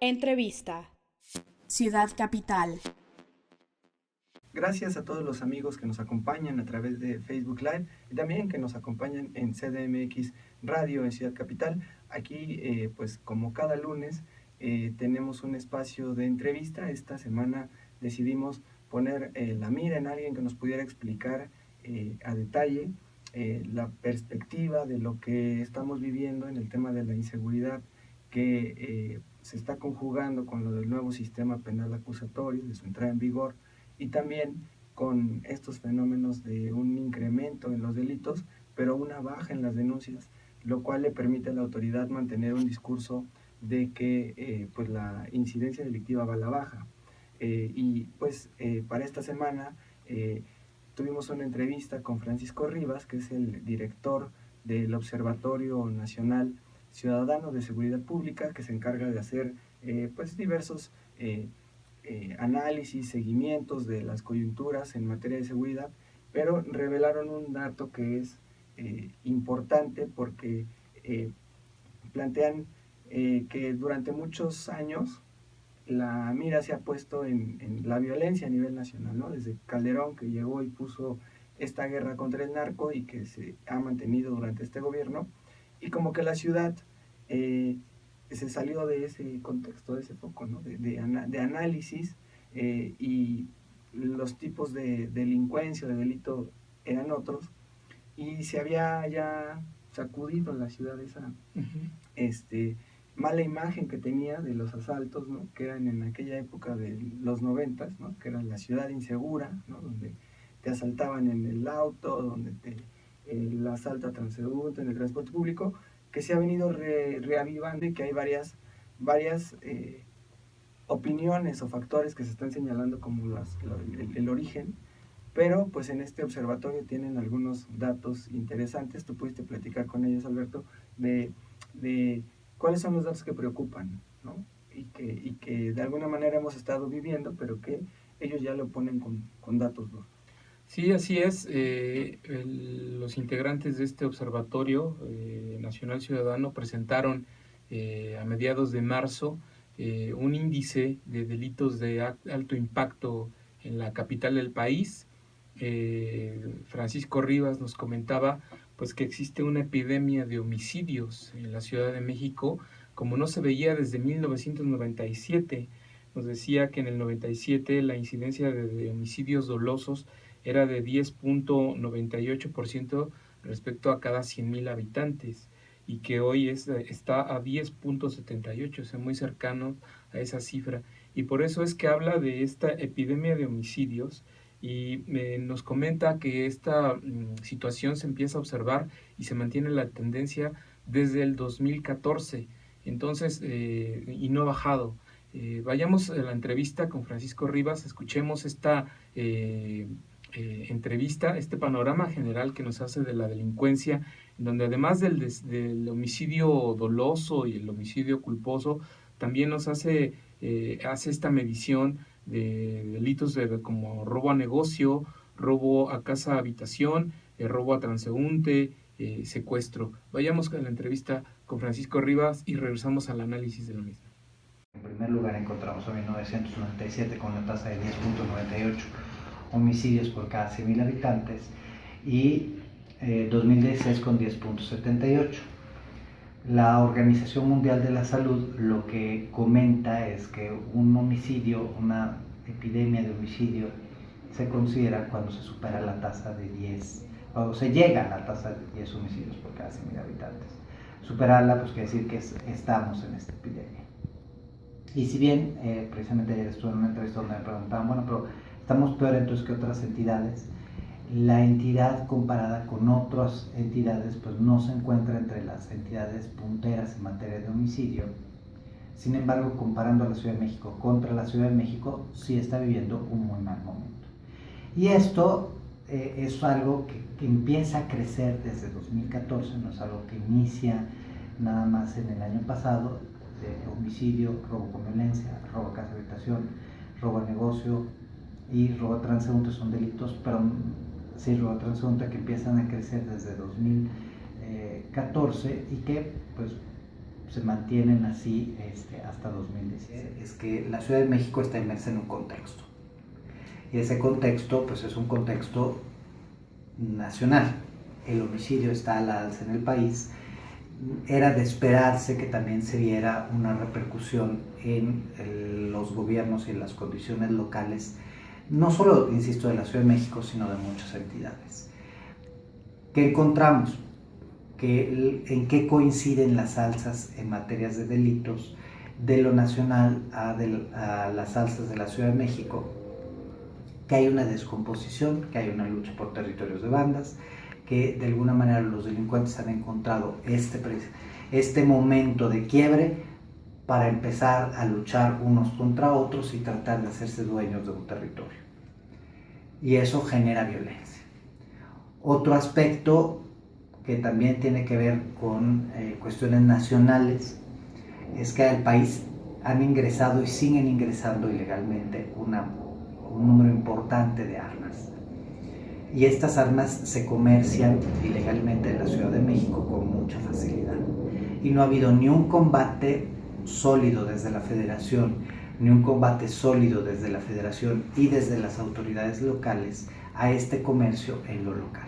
Entrevista. Ciudad Capital. Gracias a todos los amigos que nos acompañan a través de Facebook Live y también que nos acompañan en CDMX Radio en Ciudad Capital. Aquí, pues como cada lunes, tenemos un espacio de entrevista. Esta semana decidimos poner la mira en alguien que nos pudiera explicar a detalle la perspectiva de lo que estamos viviendo en el tema de la inseguridad que se está conjugando con lo del nuevo sistema penal acusatorio, de su entrada en vigor, y también con estos fenómenos de un incremento en los delitos, pero una baja en las denuncias, lo cual le permite a la autoridad mantener un discurso de que pues la incidencia delictiva va a la baja. Y pues para esta semana tuvimos una entrevista con Francisco Rivas, que es el director del Observatorio Nacional Ciudadano de Seguridad Pública, que se encarga de hacer pues diversos análisis, seguimientos de las coyunturas en materia de seguridad, pero revelaron un dato que es importante porque plantean que durante muchos años la mira se ha puesto en la violencia a nivel nacional, ¿no? Desde Calderón, que llegó y puso esta guerra contra el narco y que se ha mantenido durante este gobierno, y como que la ciudad se salió de ese contexto, de ese foco, ¿no? de análisis, y los tipos de delincuencia, de delito eran otros, y se había ya sacudido la ciudad esa mala imagen que tenía de los asaltos, ¿no? Que eran en aquella época de los 90, ¿no? Que era la ciudad insegura, ¿no? Donde te asaltaban en el auto, donde el asalto a transeúnte, en el transporte público, que se ha venido reavivando, y que hay varias opiniones o factores que se están señalando como el origen. Pero pues en este observatorio tienen algunos datos interesantes. Tú pudiste platicar con ellos, Alberto, de cuáles son los datos que preocupan, ¿no? Y que de alguna manera hemos estado viviendo, pero que ellos ya lo ponen con datos, ¿no? Sí, así es. Los integrantes de este Observatorio Nacional Ciudadano presentaron a mediados de marzo un índice de delitos de alto impacto en la capital del país. Francisco Rivas nos comentaba pues que existe una epidemia de homicidios en la Ciudad de México como no se veía desde 1997. Nos decía que en el 97 la incidencia de homicidios dolosos era de 10.98% respecto a cada 100,000 habitantes, y que hoy está a 10.78, o sea, muy cercano a esa cifra. Y por eso es que habla de esta epidemia de homicidios, y nos comenta que esta situación se empieza a observar y se mantiene la tendencia desde el 2014, entonces, y no ha bajado. Vayamos a la entrevista con Francisco Rivas, escuchemos esta entrevista, este panorama general que nos hace de la delincuencia, en donde además del homicidio doloso y el homicidio culposo, también nos hace esta medición de delitos como robo a negocio, robo a casa habitación, robo a transeúnte, secuestro. Vayamos a la entrevista con Francisco Rivas y regresamos al análisis de lo mismo. En primer lugar encontramos a 1997 con una tasa de 10.98 homicidios por cada 100,000 habitantes y 2016 con 10.78. La Organización Mundial de la Salud lo que comenta es que un homicidio, una epidemia de homicidio, se considera cuando se supera la tasa de 10, o se llega a la tasa de 10 homicidios por cada 100,000 habitantes. Superarla pues quiere decir que estamos en esta epidemia. Y si bien, precisamente ayer estuve en una entrevista donde me preguntaban, bueno, pero estamos peor entonces que otras entidades, la entidad comparada con otras entidades pues no se encuentra entre las entidades punteras en materia de homicidio. Sin embargo, comparando a la Ciudad de México contra la Ciudad de México, sí está viviendo un muy mal momento. Y esto es algo que empieza a crecer desde 2014, no es algo que inicia nada más en el año pasado. De homicidio, robo con violencia, robo a casa habitación, robo a negocio y robo a transeúnte son delitos, pero sí, robo a transeúnte, que empiezan a crecer desde 2014 y que pues se mantienen así hasta 2017. Es que la Ciudad de México está inmersa en un contexto. Y ese contexto pues es un contexto nacional. El homicidio está a la alza en el país. Era de esperarse que también se viera una repercusión en los gobiernos y en las condiciones locales, no solo, insisto, de la Ciudad de México, sino de muchas entidades. ¿Qué encontramos? ¿En qué coinciden las alzas en materias de delitos de lo nacional a las alzas de la Ciudad de México? Que hay una descomposición, que hay una lucha por territorios de bandas, que de alguna manera los delincuentes han encontrado este momento de quiebre para empezar a luchar unos contra otros y tratar de hacerse dueños de un territorio. Y eso genera violencia. Otro aspecto que también tiene que ver con cuestiones nacionales es que al país han ingresado y siguen ingresando ilegalmente un número importante de armas. Y estas armas se comercian ilegalmente en la Ciudad de México con mucha facilidad. Y no ha habido ni un combate sólido desde la Federación, ni un combate sólido desde la Federación y desde las autoridades locales a este comercio en lo local.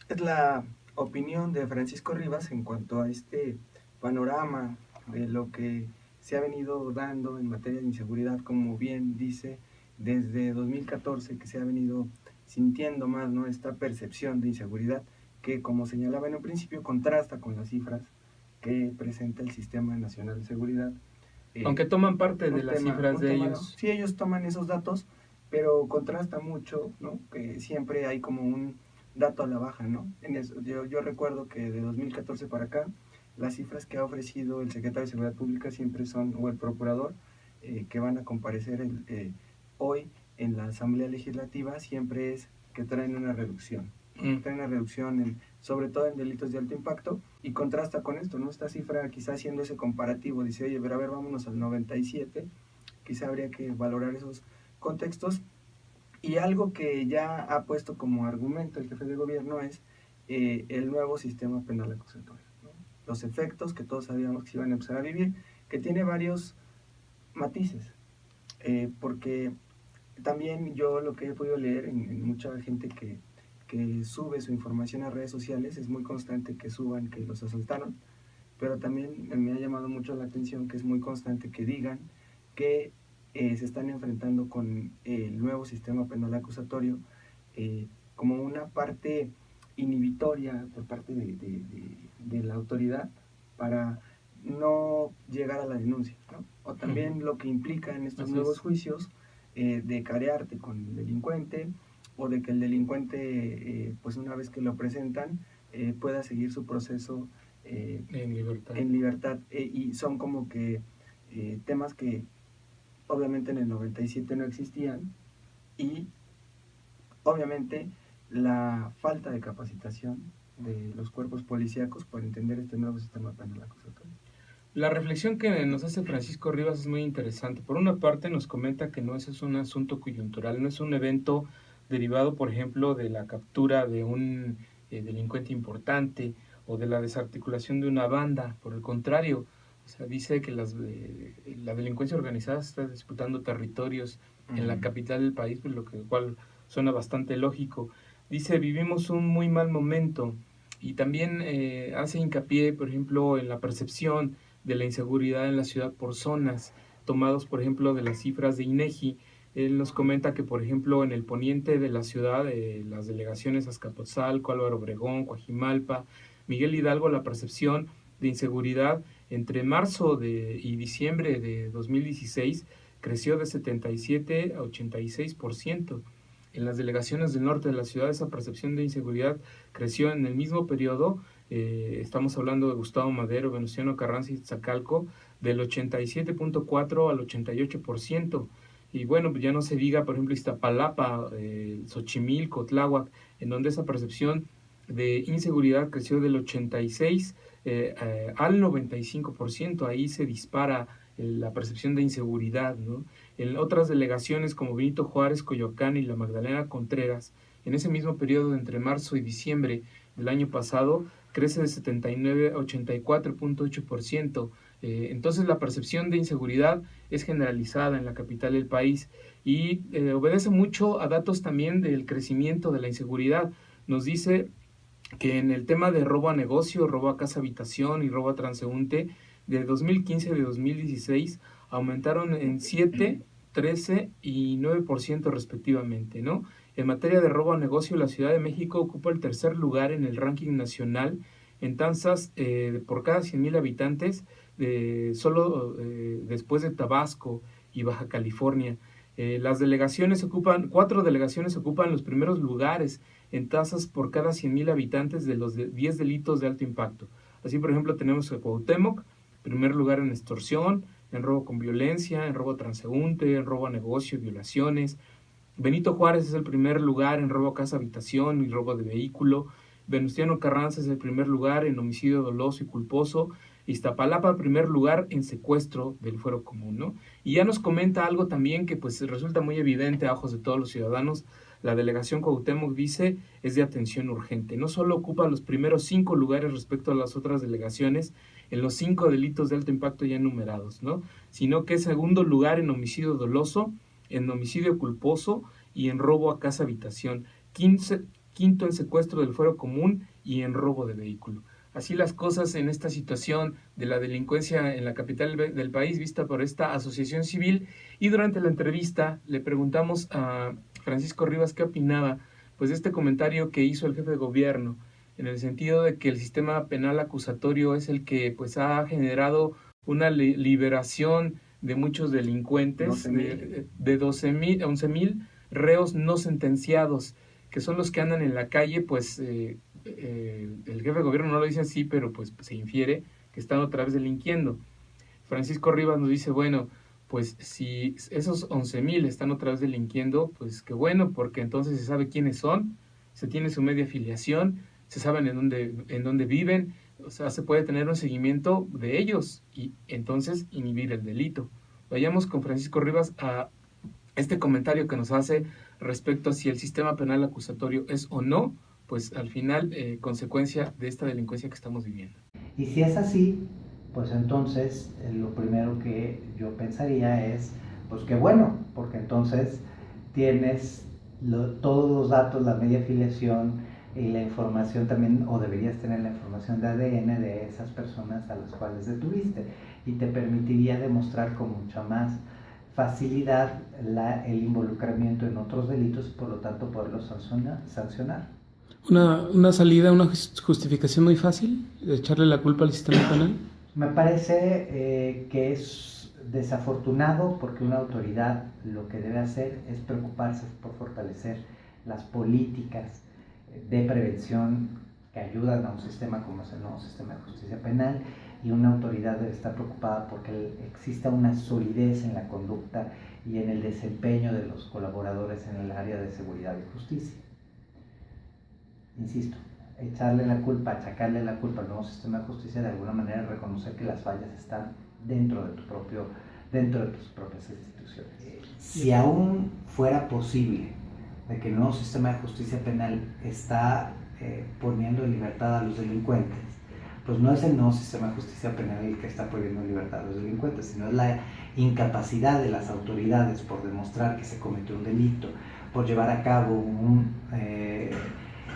Es la opinión de Francisco Rivas en cuanto a este panorama de lo que se ha venido dando en materia de inseguridad, como bien dice, desde 2014 que se ha venido sintiendo más, ¿no?, esta percepción de inseguridad que, como señalaba en un principio, contrasta con las cifras que presenta el Sistema Nacional de Seguridad. Aunque toman parte de las cifras de ellos. Sí, ellos toman esos datos, pero contrasta mucho, ¿no?, que siempre hay como un dato a la baja, ¿no? En eso, yo recuerdo que de 2014 para acá, las cifras que ha ofrecido el secretario de Seguridad Pública siempre son, o el procurador, que van a comparecer hoy en la Asamblea Legislativa, siempre es que traen una reducción. Traen una reducción sobre todo en delitos de alto impacto, y contrasta con esto, ¿no? Esta cifra, quizá haciendo ese comparativo, dice, oye, pero a ver, vámonos al 97, quizá habría que valorar esos contextos. Y algo que ya ha puesto como argumento el jefe de gobierno es el nuevo sistema penal acusatorio, ¿no? Los efectos que todos sabíamos que se iban a empezar a vivir, que tiene varios matices, porque también yo lo que he podido leer en mucha gente que sube su información a redes sociales, es muy constante que suban que los asaltaron, pero también me ha llamado mucho la atención que es muy constante que digan que se están enfrentando con el nuevo sistema penal acusatorio como una parte inhibitoria por parte de la autoridad para no llegar a la denuncia, ¿no? O también lo que implica en estos nuevos juicios de carearte con el delincuente, o de que el delincuente, pues una vez que lo presentan, pueda seguir su proceso en libertad. Y son como que temas que obviamente en el 97 no existían, y obviamente la falta de capacitación de los cuerpos policíacos para entender este nuevo sistema penal acusatorio. La reflexión que nos hace Francisco Rivas es muy interesante. Por una parte nos comenta que no, ese es un asunto coyuntural, no es un evento derivado, por ejemplo, de la captura de un delincuente importante o de la desarticulación de una banda. Por el contrario, o sea, dice que la delincuencia organizada está disputando territorios en la capital del país, pues lo cual suena bastante lógico. Dice, vivimos un muy mal momento, y también hace hincapié, por ejemplo, en la percepción de la inseguridad en la ciudad por zonas, tomados, por ejemplo, de las cifras de INEGI. Él nos comenta que, por ejemplo, en el poniente de la ciudad, las delegaciones Azcapotzalco, Álvaro Obregón, Coajimalpa, Miguel Hidalgo, la percepción de inseguridad entre marzo y diciembre de 2016 creció de 77 a 86%. En las delegaciones del norte de la ciudad, esa percepción de inseguridad creció en el mismo periodo. Estamos hablando de Gustavo Madero, Venustiano Carranza y Iztacalco, del 87.4 al 88%. Y bueno, ya no se diga, por ejemplo, Iztapalapa, Xochimilco, Tláhuac, en donde esa percepción de inseguridad creció del 86 al 95%. Ahí se dispara la percepción de inseguridad, ¿no? En otras delegaciones como Benito Juárez, Coyoacán y la Magdalena Contreras, en ese mismo periodo entre marzo y diciembre del año pasado, crece de 79 a 84.8%. Entonces la percepción de inseguridad es generalizada en la capital del país y obedece mucho a datos también del crecimiento de la inseguridad. Nos dice que en el tema de robo a negocio, robo a casa habitación y robo a transeúnte, de 2015 a 2016 aumentaron en 7, 13 y 9% respectivamente, ¿no? En materia de robo a negocio, la Ciudad de México ocupa el tercer lugar en el ranking nacional en tasas por cada 100,000 habitantes, solo después de Tabasco y Baja California. Las delegaciones ocupan, 4 delegaciones ocupan los primeros lugares en tasas por cada 100,000 habitantes de los 10 delitos de alto impacto. Así, por ejemplo, tenemos a Cuauhtémoc, primer lugar en extorsión, en robo con violencia, en robo transeúnte, en robo a negocio, violaciones. Benito Juárez es el primer lugar en robo a casa habitación y robo de vehículo. Venustiano Carranza es el primer lugar en homicidio doloso y culposo. Iztapalapa, primer lugar en secuestro del fuero común, ¿no? Y ya nos comenta algo también que pues resulta muy evidente a ojos de todos los ciudadanos. La delegación Cuauhtémoc dice es de atención urgente. No solo ocupa los primeros 5 lugares respecto a las otras delegaciones en los 5 delitos de alto impacto ya enumerados, ¿no? Sino que es segundo lugar en homicidio doloso, en homicidio culposo y en robo a casa habitación. Quinto en secuestro del fuero común y en robo de vehículo. Así las cosas en esta situación de la delincuencia en la capital del país vista por esta asociación civil. Y durante la entrevista le preguntamos a Francisco Rivas qué opinaba pues de este comentario que hizo el jefe de gobierno, en el sentido de que el sistema penal acusatorio es el que pues ha generado una liberación de muchos delincuentes, de 11,000 reos no sentenciados, que son los que andan en la calle, pues el jefe de gobierno no lo dice así, pero pues se infiere que están otra vez delinquiendo. Francisco Rivas nos dice, bueno, pues si esos 11,000 están otra vez delinquiendo, pues qué bueno, porque entonces se sabe quiénes son, se tiene su media afiliación, se saben en dónde viven, o sea, se puede tener un seguimiento de ellos y entonces inhibir el delito. Vayamos con Francisco Rivas a este comentario que nos hace respecto a si el sistema penal acusatorio es o no, pues al final consecuencia de esta delincuencia que estamos viviendo. Y si es así, pues entonces lo primero que yo pensaría es, pues qué bueno, porque entonces tienes todos los datos, la media afiliación y la información también, o deberías tener la información de ADN de esas personas a las cuales detuviste, y te permitiría demostrar con mucha más facilidad el involucramiento en otros delitos y por lo tanto poderlos sancionar. Una salida, una justificación muy fácil de echarle la culpa al sistema penal. Me parece que es desafortunado porque una autoridad lo que debe hacer es preocuparse por fortalecer las políticas de prevención que ayudan a un sistema como es el nuevo sistema de justicia penal, y una autoridad debe estar preocupada porque exista una solidez en la conducta y en el desempeño de los colaboradores en el área de seguridad y justicia. Insisto, echarle la culpa, achacarle la culpa al nuevo sistema de justicia, de alguna manera reconocer que las fallas están dentro de tus propias instituciones. Si aún fuera posible de que el nuevo sistema de justicia penal está poniendo en libertad a los delincuentes, pues no es el nuevo sistema de justicia penal el que está poniendo en libertad a los delincuentes, sino es la incapacidad de las autoridades por demostrar que se cometió un delito, por llevar a cabo un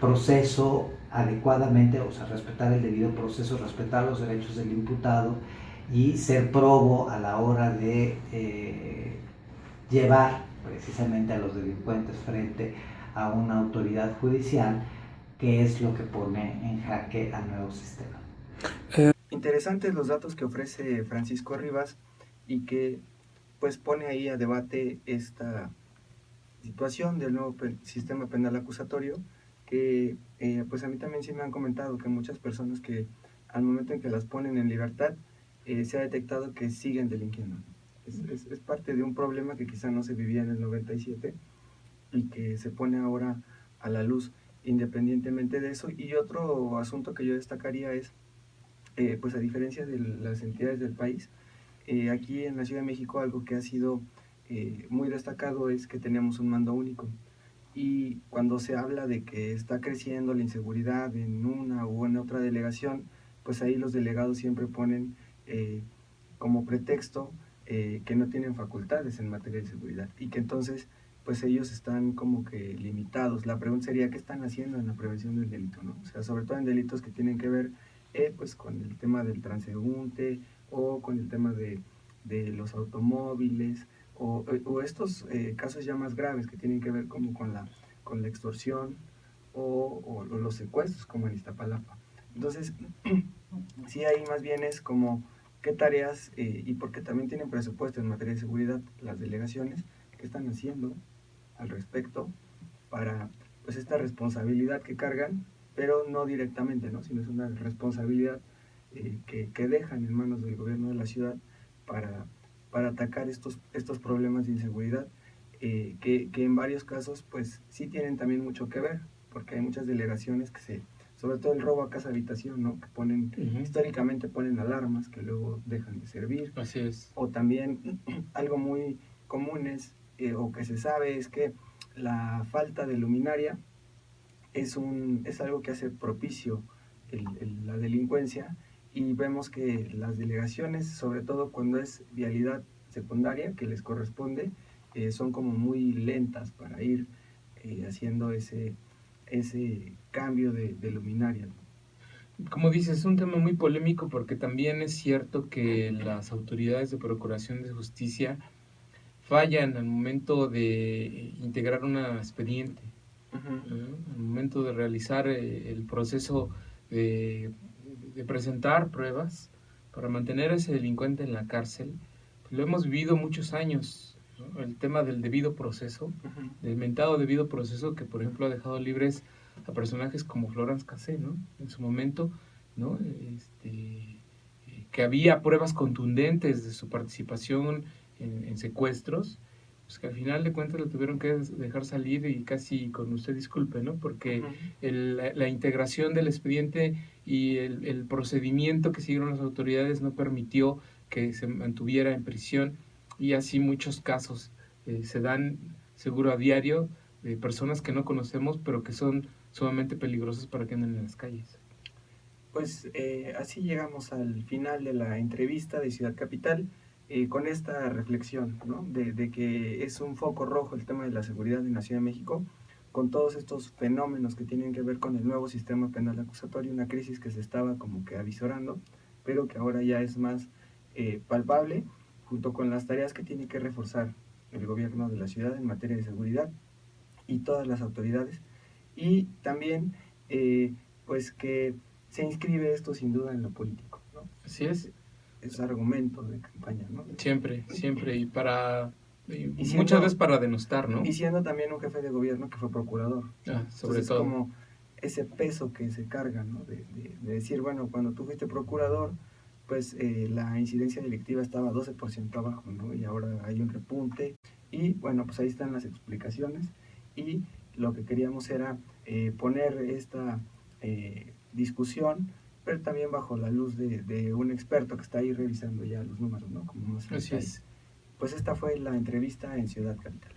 proceso adecuadamente, o sea, respetar el debido proceso, respetar los derechos del imputado y ser probo a la hora de llevar precisamente a los delincuentes frente a una autoridad judicial, que es lo que pone en jaque al nuevo sistema. Interesantes los datos que ofrece Francisco Rivas y que pues pone ahí a debate esta situación del nuevo sistema penal acusatorio, que pues a mí también sí me han comentado que muchas personas que al momento en que las ponen en libertad se ha detectado que siguen delinquiendo. Es parte de un problema que quizá no se vivía en el 97 y que se pone ahora a la luz independientemente de eso. Y otro asunto que yo destacaría es, pues a diferencia de las entidades del país, aquí en la Ciudad de México algo que ha sido muy destacado es que tenemos un mando único. y cuando se habla de que está creciendo la inseguridad en una u en otra delegación, pues ahí los delegados siempre ponen como pretexto que no tienen facultades en materia de seguridad y que entonces pues ellos están como que limitados. La pregunta sería, ¿qué están haciendo en la prevención del delito, ¿no? O sea, sobre todo en delitos que tienen que ver pues con el tema del transeúnte o con el tema de los automóviles o estos casos ya más graves que tienen que ver como con la extorsión o los secuestros como en Iztapalapa. Entonces, sí, ahí más bien es como qué tareas, y porque también tienen presupuesto en materia de seguridad las delegaciones, qué están haciendo al respecto para pues esta responsabilidad que cargan, pero no directamente, ¿no? Sino es una responsabilidad que dejan en manos del gobierno de la ciudad para atacar estos problemas de inseguridad, que en varios casos pues sí tienen también mucho que ver, porque hay muchas delegaciones sobre todo el robo a casa habitación, ¿no? Que históricamente ponen alarmas que luego dejan de servir. Así es. O también algo muy común o que se sabe es que la falta de luminaria es algo que hace propicio la delincuencia, y vemos que las delegaciones, sobre todo cuando es vialidad secundaria que les corresponde, son como muy lentas para ir haciendo ese cambio de luminaria. Como dices, es un tema muy polémico porque también es cierto que las autoridades de procuración de justicia fallan al momento de integrar un expediente, al momento de realizar el proceso de presentar pruebas para mantener a ese delincuente en la cárcel. Lo hemos vivido muchos años, ¿no? El tema del debido proceso, del mentado debido proceso, que por ejemplo ha dejado libres a personajes como Florence Cassé, ¿no? En su momento, ¿no? Que había pruebas contundentes de su participación en secuestros, pues que al final de cuentas lo tuvieron que dejar salir, y casi con usted disculpe, ¿no? Porque la integración del expediente y el procedimiento que siguieron las autoridades no permitió que se mantuviera en prisión, y así muchos casos se dan seguro a diario de personas que no conocemos pero que son sumamente peligrosas para que anden en las calles. Pues así llegamos al final de la entrevista de Ciudad Capital, con esta reflexión, ¿no? de que es un foco rojo el tema de la seguridad en la Ciudad de México, con todos estos fenómenos que tienen que ver con el nuevo sistema penal acusatorio, una crisis que se estaba como que avisorando, pero que ahora ya es más palpable, junto con las tareas que tiene que reforzar el gobierno de la ciudad en materia de seguridad y todas las autoridades, y también pues que se inscribe esto sin duda en lo político, ¿no? Así es. Es argumento de campaña, ¿no? Siempre, y siendo, muchas veces para denostar, ¿no? Y siendo también un jefe de gobierno que fue procurador. Sobre todo. Como ese peso que se carga, ¿no? De decir, bueno, cuando tú fuiste procurador, pues la incidencia delictiva estaba 12% abajo, ¿no? Y ahora hay un repunte. Y bueno, pues ahí están las explicaciones. Y lo que queríamos era poner esta discusión, pero también bajo la luz de un experto que está ahí revisando ya los números, ¿no? Como más. Así es. Pues esta fue la entrevista en Ciudad Capital.